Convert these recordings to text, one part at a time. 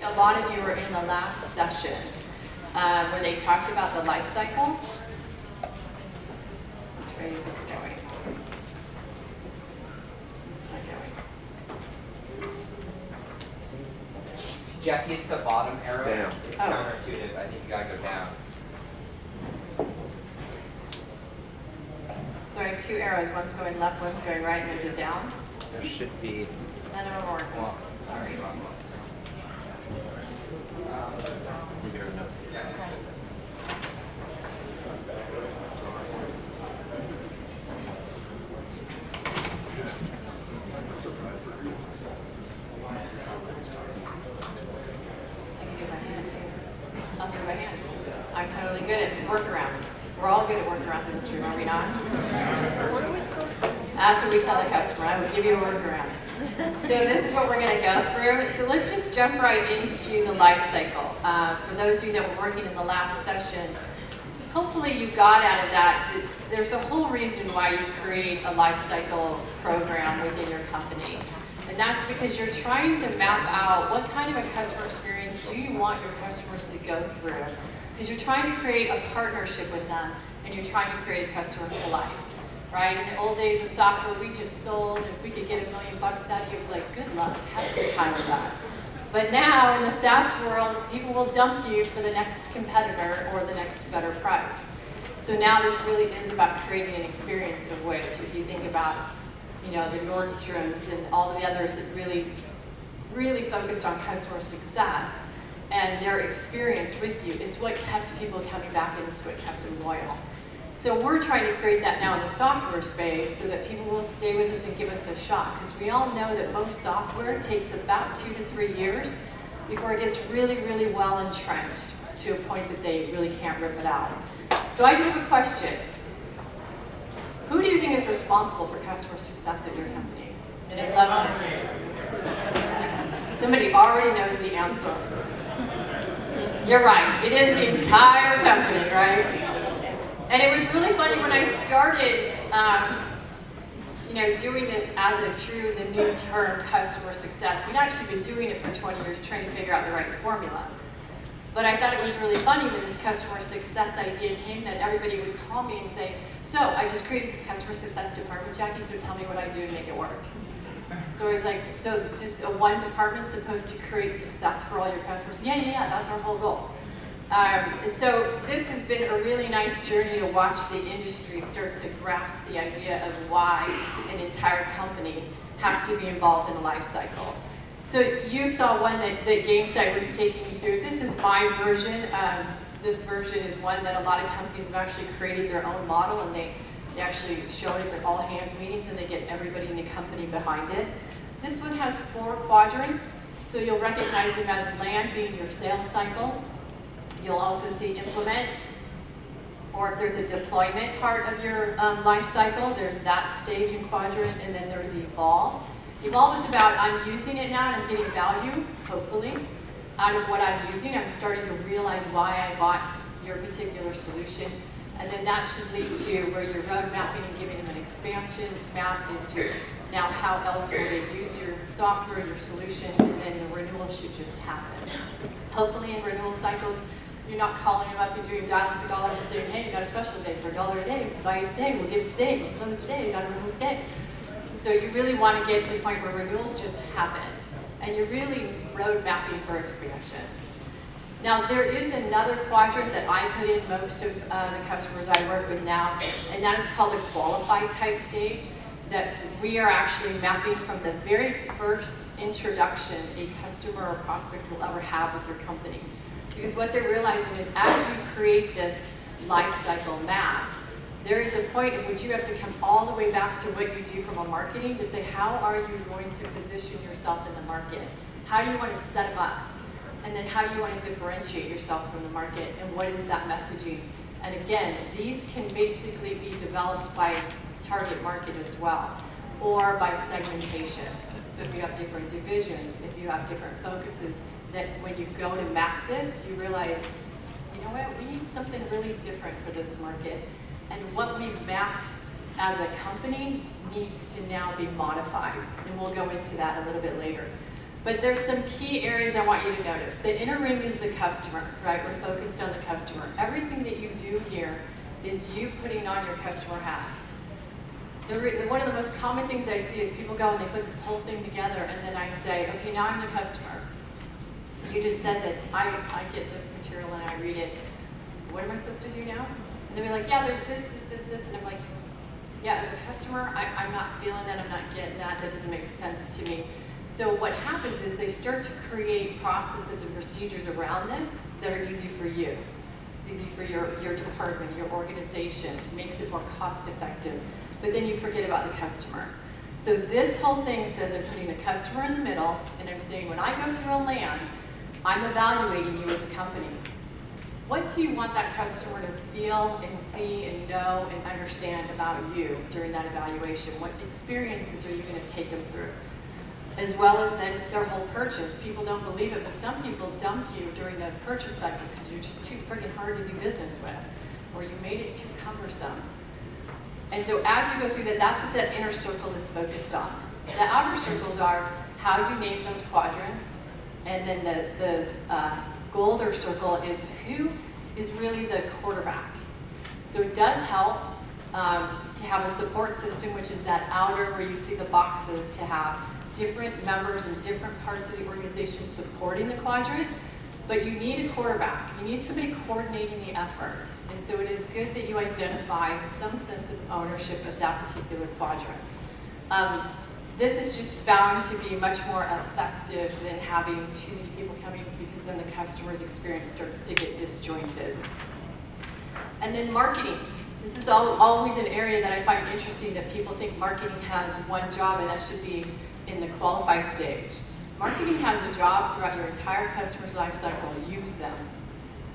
a lot of you were in the last session where they talked about the life cycle. Which way is this going? It's not going. Jackie, it's the bottom arrow. Down. It's Oh. counterintuitive. I think you gotta go down. So I have two arrows. One's going left, one's going right, and there's a down. There should be. None of them are working. Well, Sorry. I can do it by hand too. I'll do it by hand. I'm totally good at workarounds. We're all good at workarounds in this room, are we not? That's what we tell the customer. I will give you a workaround. So this is what we're going to go through. So let's just jump right into the life cycle. For those of you that were working in the last session, hopefully you got out of that there's a whole reason why you create a life cycle program within your company. And that's because you're trying to map out what kind of a customer experience do you want your customers to go through. Because you're trying to create a partnership with them, and you're trying to create a customer for life. Right? In the old days of software, we just sold. If we could get $1 million out of you, it was like, good luck, have a good time with that. But now, in the SaaS world, people will dump you for the next competitor or the next better price. So now this really is about creating an experience of which, if you think about, the Nordstroms and all the others that really focused on customer success and their experience with you, it's what kept people coming back and it's what kept them loyal. So we're trying to create that now in the software space so that people will stay with us and give us a shot. Because we all know that most software takes about 2 to 3 years before it gets really, really well entrenched to a point that they really can't rip it out. So I just have a question. Who do you think is responsible for customer success at your company? And it loves it. Somebody already knows the answer. You're right. It is the entire company, right? And it was really funny when I started, doing this as the new term, customer success. We'd actually been doing it for 20 years, trying to figure out the right formula. But I thought it was really funny when this customer success idea came that everybody would call me and say, so I just created this customer success department, Jackie, so tell me what I do to make it work. So I was like, so just one department supposed to create success for all your customers? Yeah, that's our whole goal. So this has been a really nice journey to watch the industry start to grasp the idea of why an entire company has to be involved in a life cycle. So you saw one that Gainsight was taking you through. This is my version. This version is one that a lot of companies have actually created their own model, and they actually show it at their all-hands meetings, and they get everybody in the company behind it. This one has 4 quadrants, so you'll recognize them as land being your sales cycle. You'll also see implement, or if there's a deployment part of your life cycle, there's that stage and quadrant, and then there's evolve. Evolve is about I'm using it now and I'm getting value, hopefully, out of what I'm using. I'm starting to realize why I bought your particular solution. And then that should lead to where you're road mapping and giving them an expansion map is to now how else will they use your software, your solution, and then the renewal should just happen. Hopefully in renewal cycles, you're not calling them up and doing dialing for dollars and saying, hey, you got a special day for $1 a day. If you buy us today, we'll give it today. We'll close today. You got to renew today. So you really want to get to a point where renewals just happen. And you're really road mapping for expansion. Now, there is another quadrant that I put in most of the customers I work with now, and that is called a qualified type stage, that we are actually mapping from the very first introduction a customer or prospect will ever have with your company. Because what they're realizing is as you create this life cycle map, there is a point at which you have to come all the way back to what you do from a marketing to say, how are you going to position yourself in the market? How do you want to set them up? And then how do you want to differentiate yourself from the market? And what is that messaging? And again, these can basically be developed by target market as well, or by segmentation. So if you have different divisions, if you have different focuses, that when you go to map this, you realize, you know what, we need something really different for this market. And what we've mapped as a company needs to now be modified. And we'll go into that a little bit later. But there's some key areas I want you to notice. The inner ring is the customer, right? We're focused on the customer. Everything that you do here is you putting on your customer hat. One of the most common things I see is people go and they put this whole thing together, and then I say, okay, now I'm the customer. You just said that I get this material and I read it. What am I supposed to do now? And they'll be like, yeah, there's this, and I'm like, yeah, as a customer, I'm not feeling that, I'm not getting that, that doesn't make sense to me. So what happens is they start to create processes and procedures around this that are easy for you. It's easy for your department, your organization, it makes it more cost effective. But then you forget about the customer. So this whole thing says I'm putting the customer in the middle, and I'm saying when I go through a land, I'm evaluating you as a company. What do you want that customer to feel and see and know and understand about you during that evaluation? What experiences are you going to take them through? As well as then their whole purchase. People don't believe it, but some people dump you during the purchase cycle because you're just too freaking hard to do business with, or you made it too cumbersome. And so as you go through that, that's what that inner circle is focused on. The outer circles are how you name those quadrants, and then the golder circle is who is really the quarterback. So it does help to have a support system, which is that outer where you see the boxes, to have different members in different parts of the organization supporting the quadrant, but you need a quarterback. You need somebody coordinating the effort. And so it is good that you identify some sense of ownership of that particular quadrant. This is just found to be much more effective than having too many people coming, because then the customer's experience starts to get disjointed. And then marketing. This is always an area that I find interesting, that people think marketing has one job, and that should be in the qualify stage. Marketing has a job throughout your entire customer's life cycle. Use them.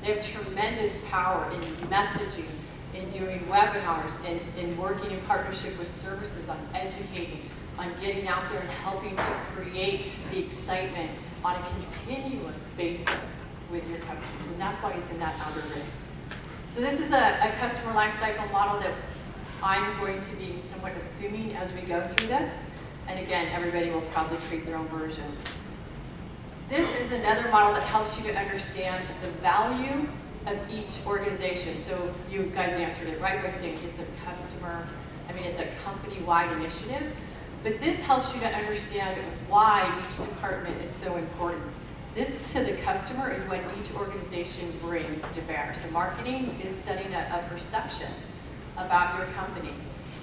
They have tremendous power in messaging, in doing webinars, in working in partnership with services, on educating, on getting out there and helping to create the excitement on a continuous basis with your customers. And that's why it's in that outer ring. So this is a customer life cycle model that I'm going to be somewhat assuming as we go through this. And again, everybody will probably create their own version. This is another model that helps you to understand the value of each organization. So you guys answered it right by saying it's it's a company-wide initiative. But this helps you to understand why each department is so important. This to the customer is what each organization brings to bear. So marketing is setting a perception about your company.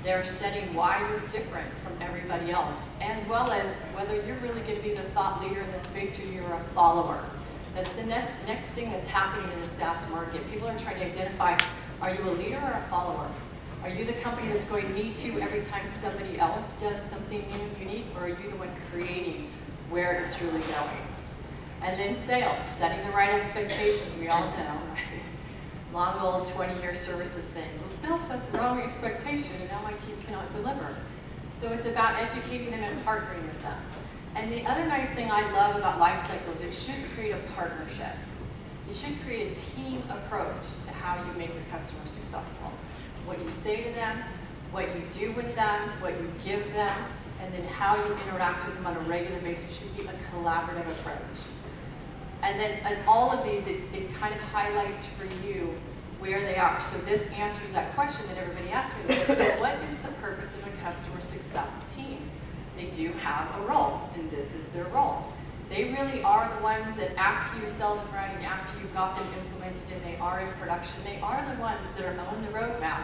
They're setting why you're different from everybody else, as well as whether you're really going to be the thought leader in the space or you're a follower. That's the next thing that's happening in the SaaS market. People are trying to identify, are you a leader or a follower? Are you the company that's going me too every time somebody else does something new and unique, or are you the one creating where it's really going? And then sales, setting the right expectations. We all know, right? Long old 20-year services thing. Well, sales set the wrong expectation, and now my team cannot deliver. So it's about educating them and partnering with them. And the other nice thing I love about life cycles, it should create a partnership. It should create a team approach to how you make your customers successful. What you say to them, what you do with them, what you give them, and then how you interact with them on a regular basis should be a collaborative approach. And then in all of these, it kind of highlights for you where they are. So this answers that question that everybody asks me. So what is the purpose of a customer success team? They do have a role, and this is their role. They really are the ones that after you sell them right and after you've got them implemented and they are in production, they are the ones that are on the roadmap.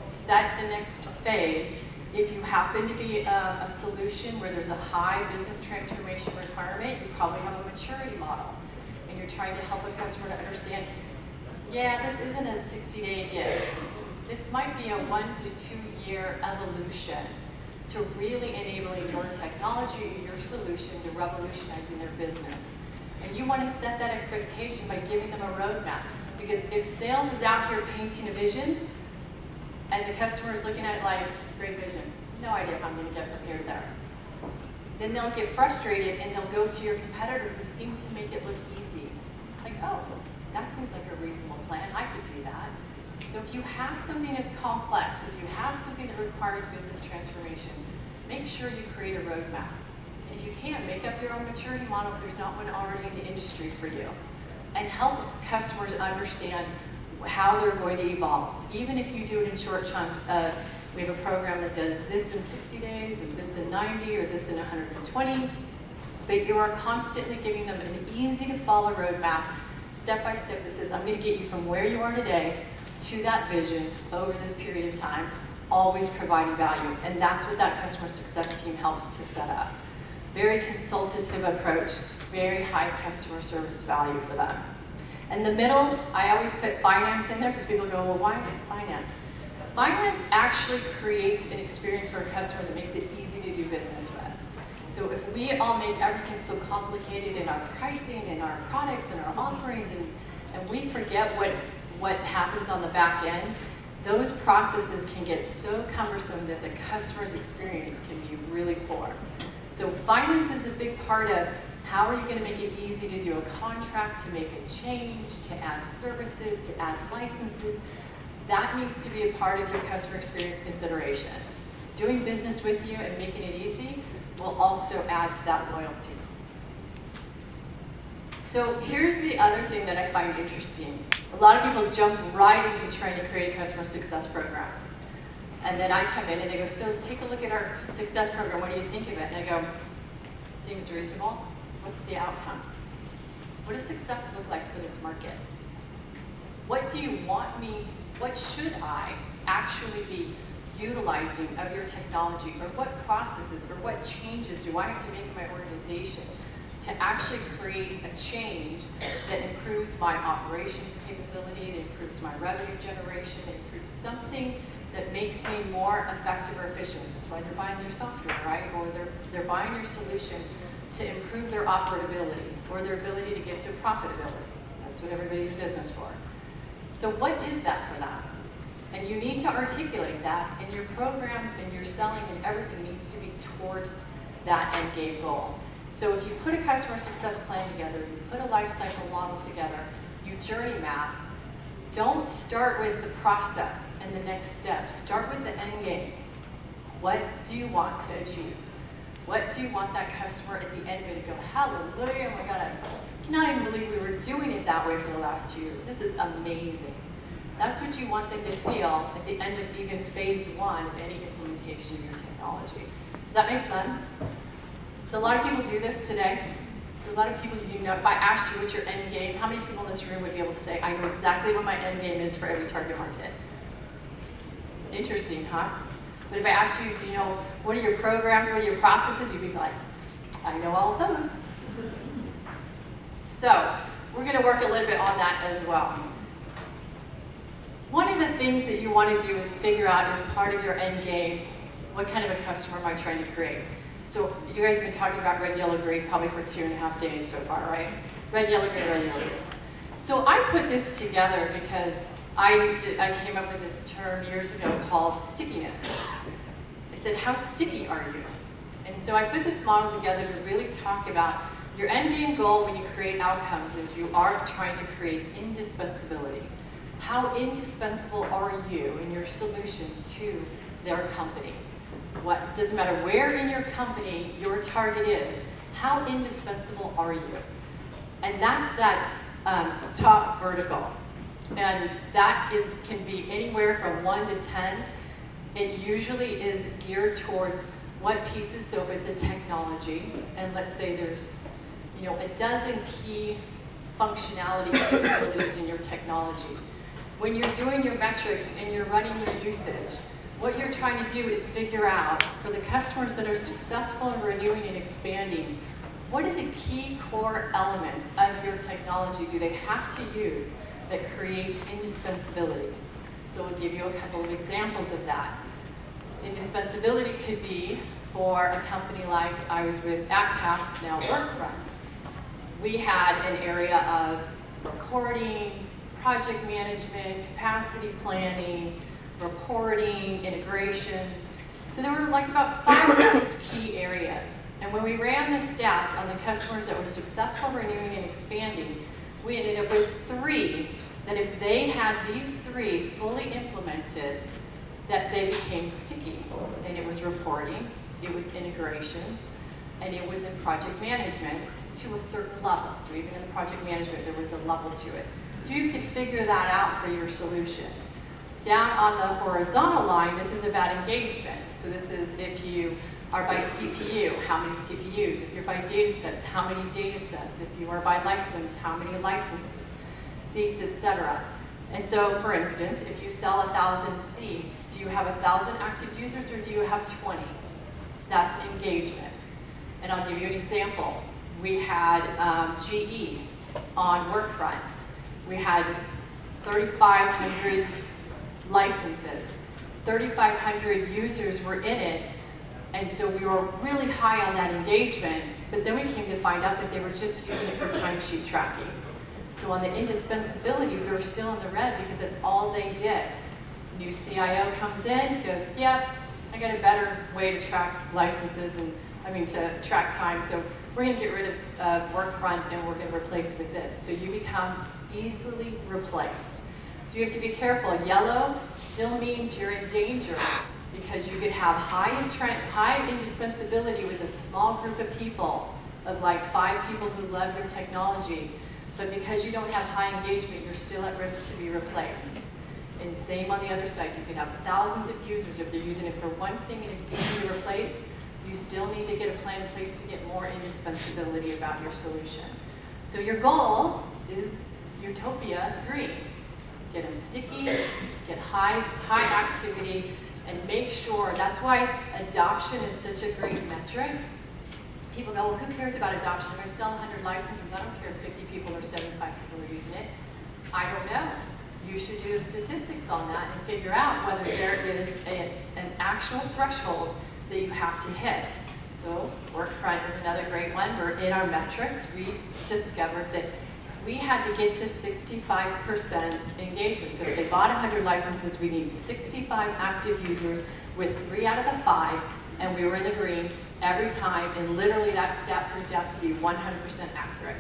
Set the next phase. If you happen to be a solution where there's a high business transformation requirement, you probably have a maturity model. And you're trying to help a customer to understand, yeah, this isn't a 60-day gig. This might be a 1 to 2 year evolution to really enabling your technology, your solution to revolutionizing their business. And you want to set that expectation by giving them a roadmap. Because if sales is out here painting a vision, and the customer is looking at it like, great vision, no idea how I'm going to get from here to there, then they'll get frustrated and they'll go to your competitor who seem to make it look easy. Like, oh, that seems like a reasonable plan, I could do that. So if you have something that's complex, if you have something that requires business transformation, make sure you create a roadmap. And if you can, make up your own maturity model if there's not one already in the industry for you. And help customers understand how they're going to evolve. Even if you do it in short chunks of, we have a program that does this in 60 days, and this in 90, or this in 120, but you are constantly giving them an easy to follow roadmap, step by step, that says, I'm going to get you from where you are today to that vision over this period of time, always providing value. And that's what that customer success team helps to set up. Very consultative approach, very high customer service value for them. In the middle, I always put finance in there because people go, well, why finance? Finance actually creates an experience for a customer that makes it easy to do business with. So if we all make everything so complicated in our pricing and our products and our offerings, and we forget what happens on the back end, those processes can get so cumbersome that the customer's experience can be really poor. So finance is a big part of how are you going to make it easy to do a contract, to make a change, to add services, to add licenses. That needs to be a part of your customer experience consideration. Doing business with you and making it easy will also add to that loyalty. So here's the other thing that I find interesting. A lot of people jump right into trying to create a customer success program. And then I come in and they go, so take a look at our success program, what do you think of it? And I go, seems reasonable. What's the outcome? What does success look like for this market? What do you want me, what should I actually be utilizing of your technology, or what processes or what changes do I have to make in my organization to actually create a change that improves my operation capability, that improves my revenue generation, that improves something that makes me more effective or efficient. That's why they're buying your software, right? Or they're buying your solution to improve their operability or their ability to get to profitability. That's what everybody's in business for. So what is that for them? And you need to articulate that in your programs and your selling, and everything needs to be towards that end game goal. So if you put a customer success plan together, you put a life cycle model together, you journey map, don't start with the process and the next steps. Start with the end game. What do you want to achieve? What do you want that customer at the end to go, hallelujah, oh my God, I cannot even believe we were doing it that way for the last 2 years. This is amazing. That's what you want them to feel at the end of even phase 1 of any implementation of your technology. Does that make sense? So a lot of people do this today. A lot of people, you know, if I asked you what's your end game, how many people in this room would be able to say, I know exactly what my end game is for every target market? Interesting, huh? But if I asked you, you know, what are your programs, what are your processes, you'd be like, I know all of those. So we're going to work a little bit on that as well. One of the things that you want to do is figure out as part of your end game, what kind of a customer am I trying to create? So you guys have been talking about red, yellow, green probably for 2.5 days so far, right? Red, yellow, green, red, yellow, green. So I put this together because I came up with this term years ago called stickiness. I said, how sticky are you? And so I put this model together to really talk about your end game goal when you create outcomes is you are trying to create indispensability. How indispensable are you in your solution to their company? What doesn't matter where in your company your target is, how indispensable are you? And that's that top vertical. And that can be anywhere from 1 to 10. It usually is geared towards what pieces, so if it's a technology, and let's say there's, you know, a dozen key functionality capabilities in your technology. When you're doing your metrics and you're running your usage, what you're trying to do is figure out, for the customers that are successful in renewing and expanding, what are the key core elements of your technology do they have to use that creates indispensability? So we'll give you a couple of examples of that. Indispensability could be for a company like I was with AppTask, now Workfront. We had an area of reporting, project management, capacity planning, reporting, integrations. So there were like about 5 or 6 key areas. And when we ran the stats on the customers that were successful renewing and expanding, we ended up with 3 that if they had these 3 fully implemented, that they became sticky. And it was reporting, it was integrations, and it was in project management to a certain level. So even in the project management, there was a level to it. So you have to figure that out for your solution. Down on the horizontal line, this is about engagement. So this is if you are by CPU, how many CPUs? If you're by data sets, how many data sets? If you are by license, how many licenses, seats, etc. And so, for instance, if you sell 1,000 seats, do you have 1,000 active users or do you have 20? That's engagement. And I'll give you an example. We had GE on Workfront. We had 3,500 licenses. 3,500 users were in it, and so we were really high on that engagement, but then we came to find out that they were just using it for timesheet tracking. So on the indispensability, we were still in the red because that's all they did. New CIO comes in, goes, yep, I got a better way to track licenses and, to track time, so we're gonna get rid of Workfront and we're gonna replace with this. So you become easily replaced. So you have to be careful. Yellow still means you're in danger because you could have high indispensability with a small group of people, of like 5 people who love your technology, but because you don't have high engagement, you're still at risk to be replaced. And same on the other side, you can have thousands of users. If they're using it for one thing and it's easy to replace, you still need to get a plan in place to get more indispensability about your solution. So your goal is Utopia green. Get them sticky, get high activity, and make sure, that's why adoption is such a great metric. People go, well, who cares about adoption? I'm going to sell 100 licenses. I don't care if 50 people or 75 people are using it. I don't know. You should do the statistics on that and figure out whether there is an actual threshold that you have to hit. So Workfront is another great one. Where in our metrics, we discovered that we had to get to 65% engagement. So if they bought 100 licenses, we needed 65 active users with 3 out of the 5, and we were in the green every time, and literally that stat proved out to be 100% accurate.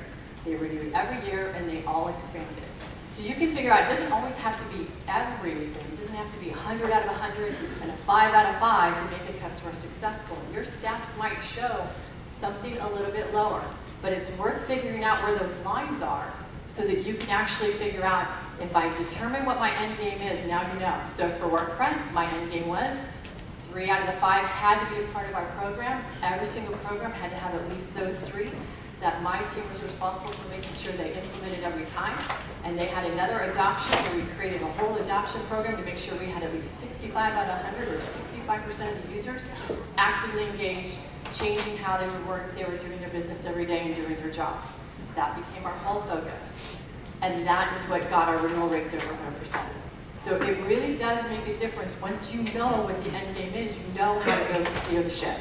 They renewed every year, and they all expanded. So you can figure out, it doesn't always have to be everything. It doesn't have to be 100 out of 100 and a 5 out of 5 to make a customer successful. Your stats might show something a little bit lower, but it's worth figuring out where those lines are so that you can actually figure out, if I determine what my end game is, now you know. So for Workfront, my end game was 3 out of the 5 had to be a part of our programs. Every single program had to have at least those 3. That my team was responsible for making sure they implemented every time. And they had another adoption where we created a whole adoption program to make sure we had at least 65 out of 100 or 65% of the users actively engaged, changing how they were doing their business every day and doing their job. That became our whole focus. And that is what got our renewal rates over 100%. So it really does make a difference. Once you know what the end game is, you know how to go steer the ship.